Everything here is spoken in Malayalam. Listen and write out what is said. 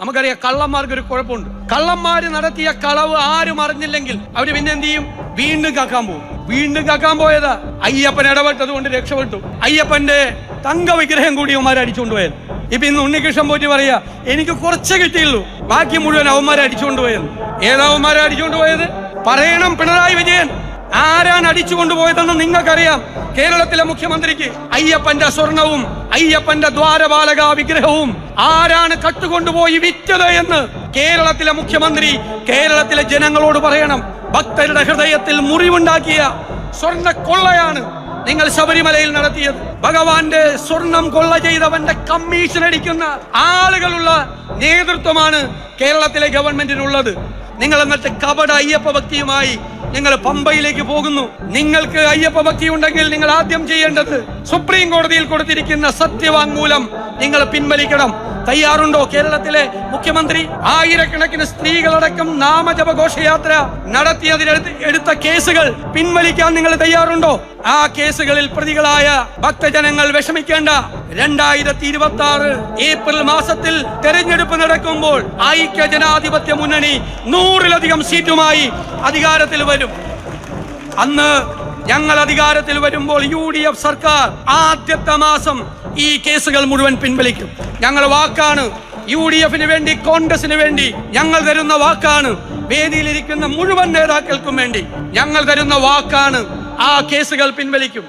നമുക്കറിയാം കള്ളന്മാർക്ക് ഒരു കുഴപ്പമുണ്ട്. കള്ളന്മാര് നടത്തിയ കളവ് ആരും അറിഞ്ഞില്ലെങ്കിൽ അവര് പിന്നെ എന്ത് ചെയ്യും? വീണ്ടും കാക്കാൻ പോകും. വീണ്ടും കാക്കാൻ പോയതാ. അയ്യപ്പൻ ഇടപെട്ടത് കൊണ്ട് രക്ഷപ്പെട്ടു. അയ്യപ്പന്റെ തങ്ക വിഗ്രഹം കൂടി അവന്മാരെ അടിച്ചുകൊണ്ടുപോയത്. ഇപ്പൊ ഇന്ന് ഉണ്ണികൃഷ്ണൻ പോറ്റി പറയാ, എനിക്ക് കുറച്ച് കിട്ടിയുള്ളൂ, ബാക്കി മുഴുവൻ അവന്മാരെ അടിച്ചുകൊണ്ടുപോയത്. ഏതാവന്മാരെ അടിച്ചുകൊണ്ടുപോയത്? പറയണം പിണറായി വിജയൻ. ആരാണ് അടിച്ചുകൊണ്ടുപോയതെന്ന് നിങ്ങൾക്കറിയാം. കേരളത്തിലെ മുഖ്യമന്ത്രിക്ക് അയ്യപ്പന്റെ സ്വർണവും അയ്യപ്പന്റെ ദ്വാരപാലക വിഗ്രഹവും ആരാണ് കട്ടുകൊണ്ടുപോയി വിറ്റത് എന്ന് കേരളത്തിലെ മുഖ്യമന്ത്രി കേരളത്തിലെ ജനങ്ങളോട് പറയണം. ഭക്തരുടെ ഹൃദയത്തിൽ മുറിവുണ്ടാക്കിയ സ്വർണ്ണ കൊള്ളയാണ് നിങ്ങൾ ശബരിമലയിൽ നടത്തിയത്. ഭഗവാന്റെ സ്വർണം കൊള്ള ചെയ്തവന്റെ കമ്മീഷൻ അടിക്കുന്ന ആളുകളുള്ള നേതൃത്വമാണ് കേരളത്തിലെ ഗവൺമെന്റിനുള്ളത്. നിങ്ങൾ എന്നിട്ട് കപട അയ്യപ്പ ഭക്തിയുമായി നിങ്ങൾ പമ്പയിലേക്ക് പോകുന്നു. നിങ്ങൾക്ക് അയ്യപ്പ ഭക്തി ഉണ്ടെങ്കിൽ നിങ്ങൾ ആദ്യം ചെയ്യേണ്ടത് സുപ്രീം കോടതിയിൽ കൊടുത്തിരിക്കുന്ന സത്യവാങ്മൂലം നിങ്ങൾ പിൻവലിക്കണം. തയ്യാറുണ്ടോ കേരളത്തിലെ മുഖ്യമന്ത്രി? ആയിരക്കണക്കിന് സ്ത്രീകളടക്കം നാമജപ ഘോഷയാത്ര നടത്തിയതിനെടുത്ത കേസുകൾ പിൻവലിക്കാൻ നിങ്ങൾ തയ്യാറുണ്ടോ? ആ കേസുകളിൽ പ്രതികളായ ഭക്തജനങ്ങൾ വിഷമിക്കേണ്ട. 2026 ഏപ്രിൽ മാസത്തിൽ തെരഞ്ഞെടുപ്പ് നടക്കുമ്പോൾ ഐക്യ ജനാധിപത്യ മുന്നണി 100-ലധികം സീറ്റുമായി അധികാരത്തിൽ വരും. അന്ന് ഞങ്ങൾ അധികാരത്തിൽ വരുമ്പോൾ UDF സർക്കാർ ആദ്യത്തെ മാസം ഈ കേസുകൾ മുഴുവൻ പിൻവലിക്കും. ഞങ്ങൾ വാക്കാണ്. UDFന് വേണ്ടി, കോൺഗ്രസിന് വേണ്ടി ഞങ്ങൾ തരുന്ന വാക്കാണ്. വേദിയിലിരിക്കുന്ന മുഴുവൻ നേതാക്കൾക്കും വേണ്ടി ഞങ്ങൾ തരുന്ന വാക്കാണ്. ആ കേസുകൾ പിൻവലിക്കും.